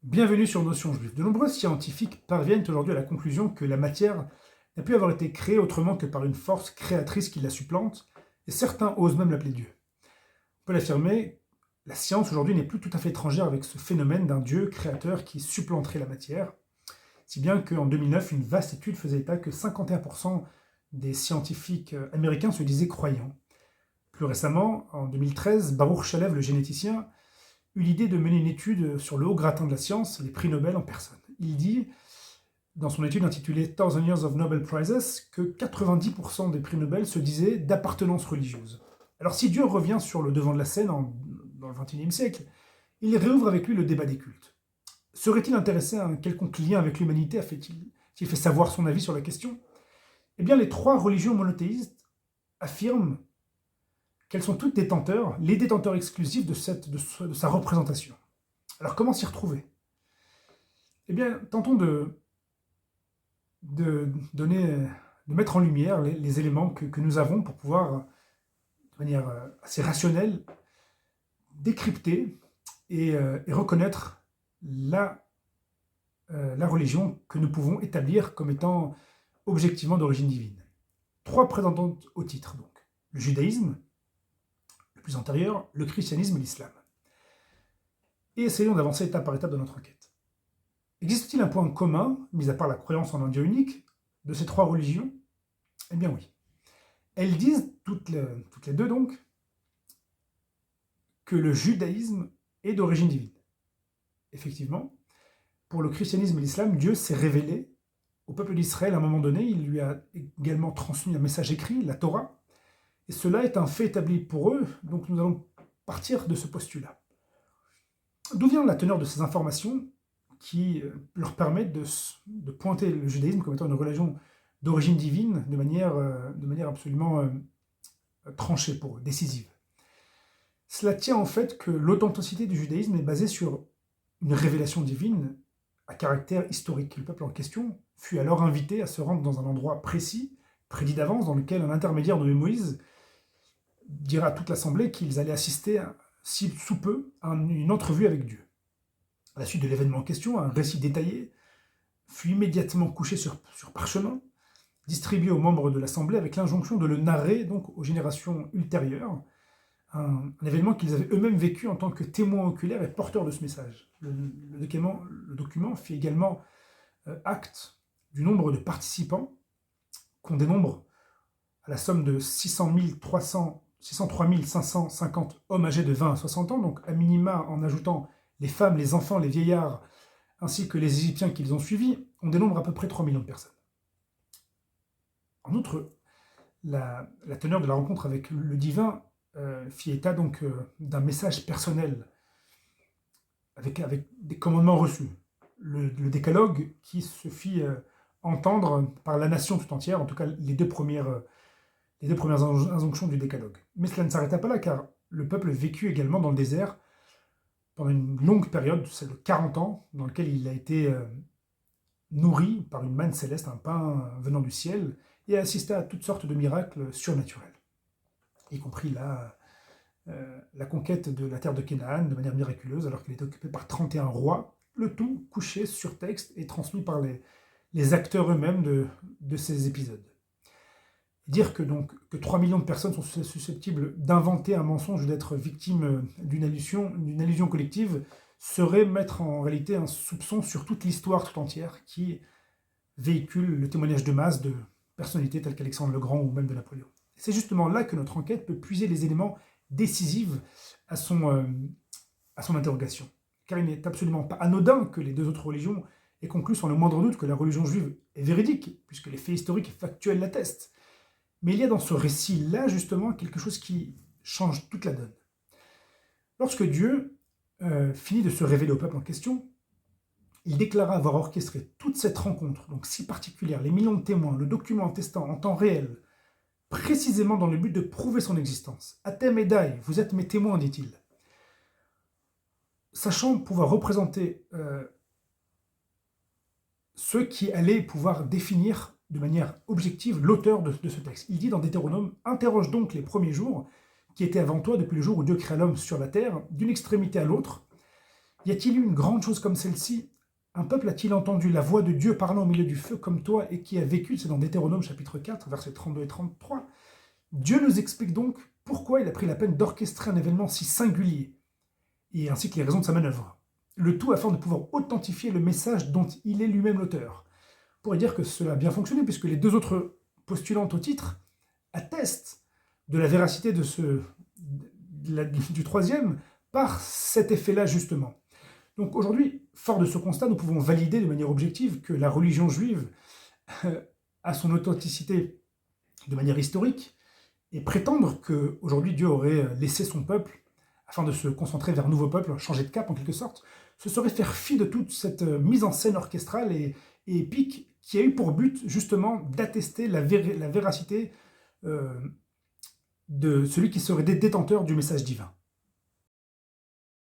Bienvenue sur Notions Juives. De nombreux scientifiques parviennent aujourd'hui à la conclusion que la matière n'a pu avoir été créée autrement que par une force créatrice qui la supplante, et certains osent même l'appeler Dieu. On peut l'affirmer, la science aujourd'hui n'est plus tout à fait étrangère avec ce phénomène d'un Dieu créateur qui supplanterait la matière, si bien qu'en 2009, une vaste étude faisait état que 51% des scientifiques américains se disaient croyants. Plus récemment, en 2013, Baruch Shalev, le généticien, eut l'idée de mener une étude sur le haut gratin de la science, les prix Nobel en personne. Il dit, dans son étude intitulée Thousand Years of Nobel Prizes, que 90% des prix Nobel se disaient d'appartenance religieuse. Alors si Dieu revient sur le devant de la scène dans le XXIe siècle, il réouvre avec lui le débat des cultes. Serait-il intéressé à un quelconque lien avec l'humanité? A-t-il fait savoir son avis sur la question? Eh bien, les trois religions monothéistes affirment qu'elles sont toutes les détenteurs exclusifs de sa représentation. Alors comment s'y retrouver? Eh bien, tentons de mettre en lumière les éléments que nous avons pour pouvoir, de manière assez rationnelle, décrypter et reconnaître la religion que nous pouvons établir comme étant objectivement d'origine divine. Trois prétendantes au titre, donc. Le judaïsme, le plus antérieur, le christianisme et l'islam. Et essayons d'avancer étape par étape dans notre enquête. Existe-t-il un point commun, mis à part la croyance en un Dieu unique, de ces trois religions? Eh bien oui. Elles disent, toutes les deux donc, que le judaïsme est d'origine divine. Effectivement, pour le christianisme et l'islam, Dieu s'est révélé au peuple d'Israël à un moment donné. Il lui a également transmis un message écrit, la Torah, et cela est un fait établi pour eux, donc nous allons partir de ce postulat. D'où vient la teneur de ces informations qui leur permettent de pointer le judaïsme comme étant une religion d'origine divine de manière absolument tranchée pour eux, décisive? Cela tient en fait que l'authenticité du judaïsme est basée sur une révélation divine à caractère historique. Le peuple en question fut alors invité à se rendre dans un endroit précis, prédit d'avance, dans lequel un intermédiaire nommé Moïse dira à toute l'assemblée qu'ils allaient assister, sous peu, à une entrevue avec Dieu. À la suite de l'événement en question, un récit détaillé fut immédiatement couché sur parchemin, distribué aux membres de l'assemblée avec l'injonction de le narrer donc aux générations ultérieures, un événement qu'ils avaient eux-mêmes vécu en tant que témoins oculaires et porteurs de ce message. Le document fit également acte du nombre de participants, qu'on dénombre à la somme de 603 550 hommes âgés de 20 à 60 ans, donc à minima en ajoutant les femmes, les enfants, les vieillards, ainsi que les Égyptiens qu'ils ont suivis, on dénombre à peu près 3 millions de personnes. En outre, la teneur de la rencontre avec le divin fit état donc d'un message personnel, avec des commandements reçus. Le décalogue qui se fit entendre par la nation tout entière, en tout cas les deux premières injonctions du décalogue. Mais cela ne s'arrêta pas là, car le peuple vécut également dans le désert pendant une longue période, celle de 40 ans, dans laquelle il a été nourri par une manne céleste, un pain venant du ciel, et a assisté à toutes sortes de miracles surnaturels, y compris la conquête de la terre de Canaan de manière miraculeuse, alors qu'elle était occupée par 31 rois, le tout couché sur texte et transmis par les acteurs eux-mêmes de ces épisodes. Dire que 3 millions de personnes sont susceptibles d'inventer un mensonge ou d'être victimes d'une allusion collective serait mettre en réalité un soupçon sur toute l'histoire tout entière qui véhicule le témoignage de masse de personnalités telles qu'Alexandre le Grand ou même de Napoléon. C'est justement là que notre enquête peut puiser les éléments décisifs à son interrogation. Car il n'est absolument pas anodin que les deux autres religions aient conclu sans le moindre doute que la religion juive est véridique, puisque les faits historiques et factuels l'attestent. Mais il y a dans ce récit-là, justement, quelque chose qui change toute la donne. Lorsque Dieu finit de se révéler au peuple en question, il déclara avoir orchestré toute cette rencontre, donc si particulière, les millions de témoins, le document attestant en temps réel, précisément dans le but de prouver son existence. Atem et Dai, vous êtes mes témoins, dit-il. Sachant pouvoir représenter ceux qui allaient pouvoir définir de manière objective l'auteur de ce texte. Il dit dans Deutéronome, « Interroge donc les premiers jours, qui étaient avant toi depuis le jour où Dieu créa l'homme sur la terre, d'une extrémité à l'autre, Y a-t-il eu une grande chose comme celle-ci? Un peuple a-t-il entendu la voix de Dieu parlant au milieu du feu comme toi et qui a vécu? C'est dans Deutéronome chapitre 4, versets 32 et 33. Dieu nous explique donc pourquoi il a pris la peine d'orchestrer un événement si singulier, et ainsi que les raisons de sa manœuvre. Le tout afin de pouvoir authentifier le message dont il est lui-même l'auteur. On pourrait dire que cela a bien fonctionné, puisque les deux autres postulantes au titre attestent de la véracité du troisième par cet effet-là justement. Donc aujourd'hui, fort de ce constat, nous pouvons valider de manière objective que la religion juive a son authenticité de manière historique et prétendre qu'aujourd'hui Dieu aurait laissé son peuple afin de se concentrer vers un nouveau peuple, changer de cap en quelque sorte, ce serait faire fi de toute cette mise en scène orchestrale et épique qui a eu pour but justement d'attester la véracité de celui qui serait détenteur du message divin.